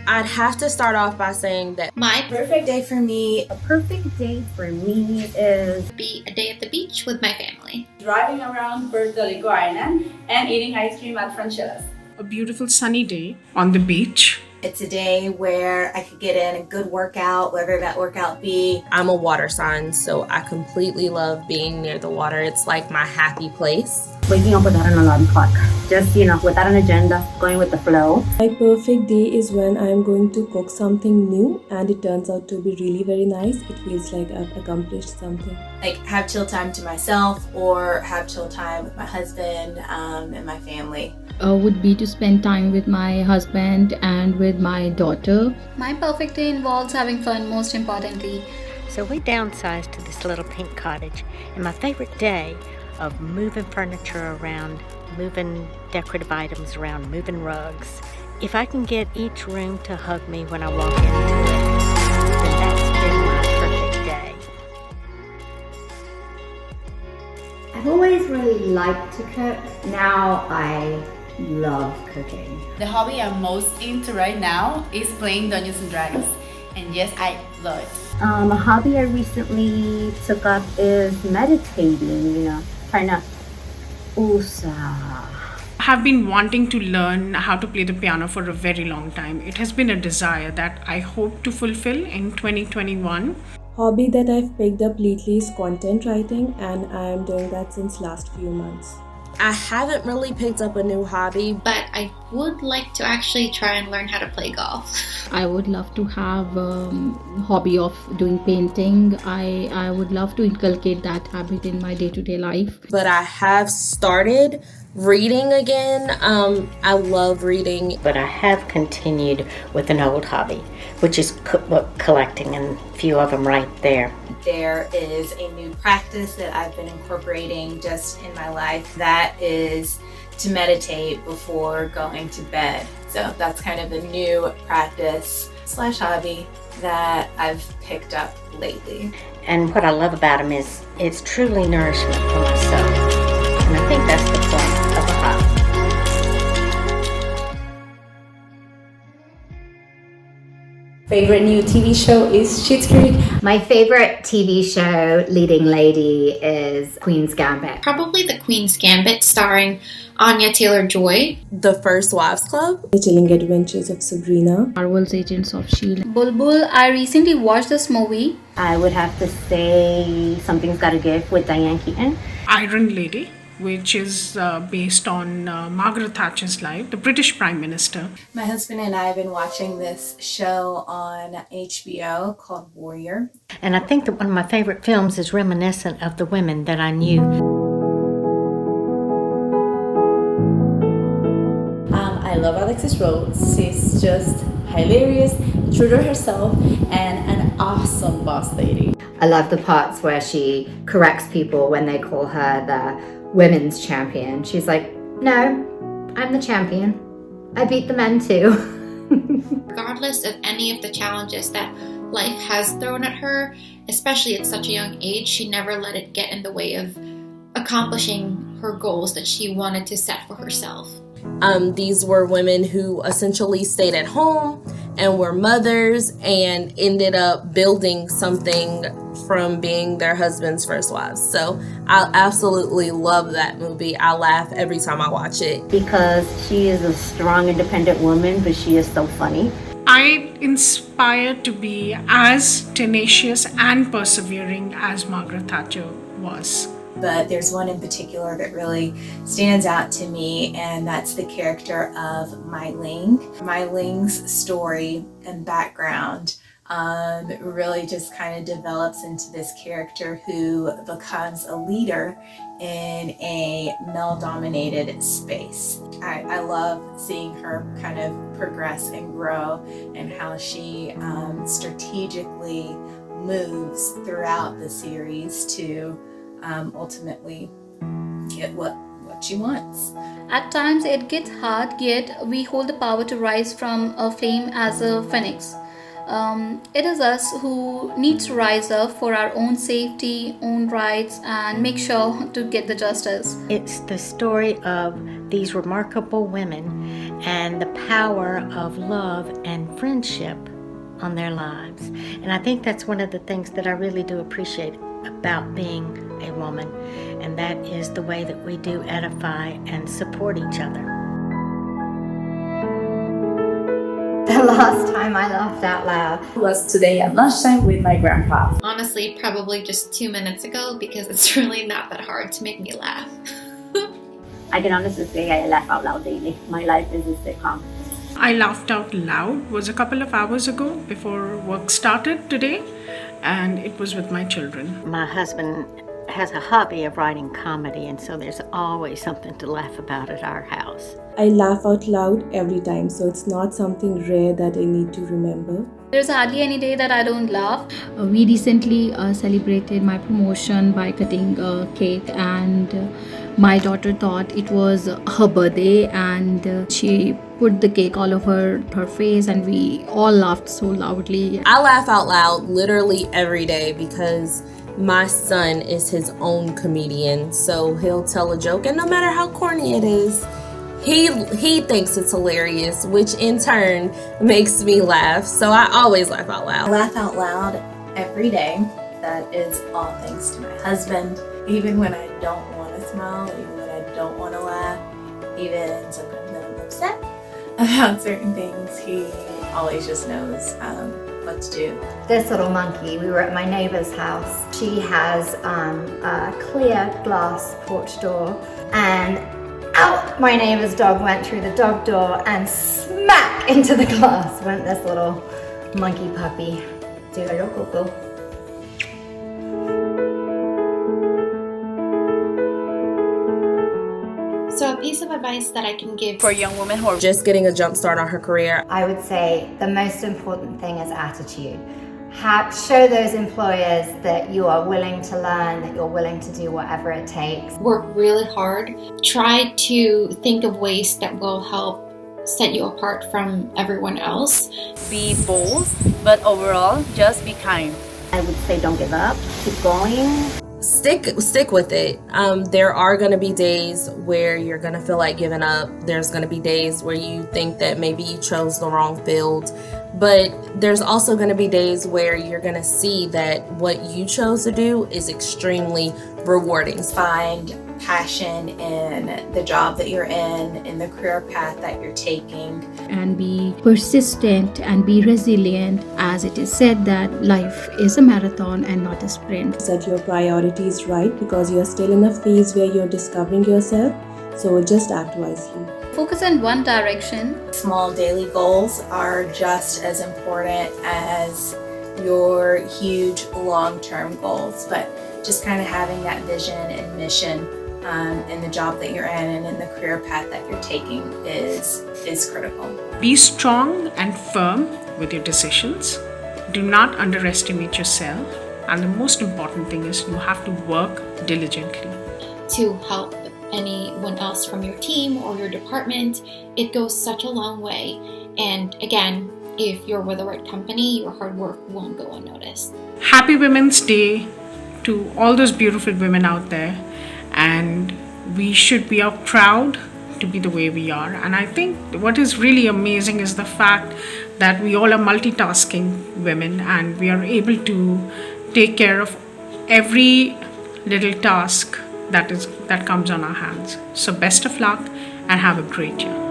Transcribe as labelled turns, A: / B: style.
A: I'd have to start off by saying that
B: My
C: Perfect day for me,
D: A perfect day for me is
B: be a day at the beach with my family.
C: driving around Puerto Rico Island and eating ice cream at Franchilla's.
E: A beautiful sunny day on the beach.
F: It's a day where I could get in a good workout, whatever that workout be.
A: I'm a water sign, so I completely love being near the water. It's like my happy place.
D: waking up without an alarm clock. Just, without an agenda, going with the flow.
G: My perfect day is when I'm going to cook something new and it turns out to be really very nice. It feels like I've accomplished something.
F: Like have chill time to myself or have chill time with my husband and my family.
H: Would be to spend time with my husband and with my daughter.
B: My perfect day involves having fun, most importantly.
I: So we downsized to this little pink cottage, and my favorite day of moving furniture around, moving decorative items around, moving rugs. If I can get each room to hug me when I walk into it, then that's been my perfect day.
D: I've always really liked to cook. Now I love cooking.
C: The hobby I'm most into right now is playing Dungeons and Dragons. And yes, I love it.
D: A hobby I recently took up is meditating, trying to usa.
E: Have been wanting to learn how to play the piano for a very long time. It has been a desire that I hope to fulfill in 2021.
G: Hobby that I've picked up lately is content writing, and I am doing that since last few months.
A: I haven't really picked up a new hobby.
B: But I would like to actually try and learn how to play golf.
H: I would love to have a hobby of doing painting. I would love to inculcate that habit in my day-to-day life.
A: But I have started reading again. I love reading.
I: But I have continued with an old hobby, which is cookbook collecting, and a few of them right there.
F: There is a new practice that I've been incorporating just in my life. That is to meditate before going to bed. So that's kind of a new practice / hobby that I've picked up lately.
I: And what I love about them is it's truly nourishment for my soul. And I think that's the point of a hobby.
C: Favorite new TV show is Schitt's Creek.
D: My favorite TV show leading lady is Queen's Gambit.
B: Probably The Queen's Gambit, starring Anya Taylor-Joy.
A: The First Wives Club.
G: The Chilling Adventures of Sabrina.
H: Marvel's Agents of S.H.I.E.L.D.
B: Bulbul, I recently watched this movie.
D: I would have to say Something's Gotta Give with Diane Keaton.
E: Iron Lady, which is based on Margaret Thatcher's life, the British Prime Minister.
F: My husband and I have been watching this show on HBO called Warrior.
I: And I think that one of my favorite films is reminiscent of the women that I knew.
C: I love Alexis Rhodes. She's just hilarious, true to herself, and an awesome boss lady.
D: I love the parts where she corrects people when they call her the women's champion. She's like, no, I'm the champion. I beat the men too.
B: Regardless of any of the challenges that life has thrown at her, especially at such a young age, she never let it get in the way of accomplishing her goals that she wanted to set for herself.
A: These were women who essentially stayed at home and were mothers and ended up building something from being their husband's first wives. So I absolutely love that movie. I laugh every time I watch it.
D: Because she is a strong, independent woman, but she is so funny.
E: I inspire to be as tenacious and persevering as Margaret Thatcher was.
F: But there's one in particular that really stands out to me, and that's the character of Mai Ling. Mai Ling's story and background really just kind of develops into this character who becomes a leader in a male-dominated space. I love seeing her kind of progress and grow, and how she strategically moves throughout the series to ultimately get what she wants.
B: At times it gets hard, yet we hold the power to rise from a flame as a phoenix.
J: It is us who need to rise up for our own safety, own rights, and make sure to get the justice.
I: It's the story of these remarkable women and the power of love and friendship on their lives. And I think that's one of the things that I really do appreciate about being a woman, and that is the way that we do edify and support each other.
D: The last time I laughed out loud
C: was today at lunchtime with my grandpa.
B: Honestly, probably just 2 minutes ago, because it's really not that hard to make me laugh.
K: I can honestly say I laugh out loud daily. My life is a sitcom.
E: I laughed out loud was a couple of hours ago before work started today, and it was with my children.
I: My husband has a hobby of writing comedy, and so there's always something to laugh about at our house.
G: I laugh out loud every time, so it's not something rare that I need to remember.
J: There's hardly any day that I don't laugh.
H: We recently celebrated my promotion by cutting a cake, and my daughter thought it was her birthday, and she put the cake all over her face, and we all laughed so loudly.
A: I laugh out loud literally every day because my son is his own comedian, so he'll tell a joke, and no matter how corny it is, he thinks it's hilarious, which in turn makes me laugh. So I always laugh out
F: I
A: loud.
F: laugh out loud every day. That is all thanks to my husband. Even when I don't want to smile, even when I don't want to laugh, even sometimes when I'm upset about certain things, he always just knows what to do.
D: this little monkey. We were at my neighbor's house. She has a clear glass porch door, and out my neighbor's dog went through the dog door, and smack into the glass went this little monkey puppy. Do a little cuckoo.
B: So a piece of advice that I can give
C: For young women who are
A: Just getting a jump start on her career.
D: I would say the most important thing is attitude. Show those employers that you are willing to learn, that you're willing to do whatever it takes.
B: work really hard. Try to think of ways that will help set you apart from everyone else.
C: be bold, but overall, just be kind.
K: I would say don't give up. Keep going.
A: Stick with it. There are going to be days where you're going to feel like giving up. There's going to be days where you think that maybe you chose the wrong field. But there's also going to be days where you're going to see that what you chose to do is extremely rewarding.
F: Find passion in the job that you're in the career path that you're taking.
H: And be persistent and be resilient, as it is said that life is a marathon and not a sprint.
G: Set your priorities right because you're still in a phase where you're discovering yourself, so just act wisely.
J: Focus in one direction.
F: Small daily goals are just as important as your huge long-term goals, but just kind of having that vision and mission in the job that you're in and in the career path that you're taking is critical.
E: Be strong and firm with your decisions. Do not underestimate yourself. And the most important thing is you have to work diligently.
B: To help anyone else from your team or your department, it goes such a long way. And again, if you're with the right company, your hard work won't go unnoticed.
E: Happy Women's Day to all those beautiful women out there. And we should be proud to be the way we are. And I think what is really amazing is the fact that we all are multitasking women and we are able to take care of every little task that comes on our hands. So best of luck and have a great year.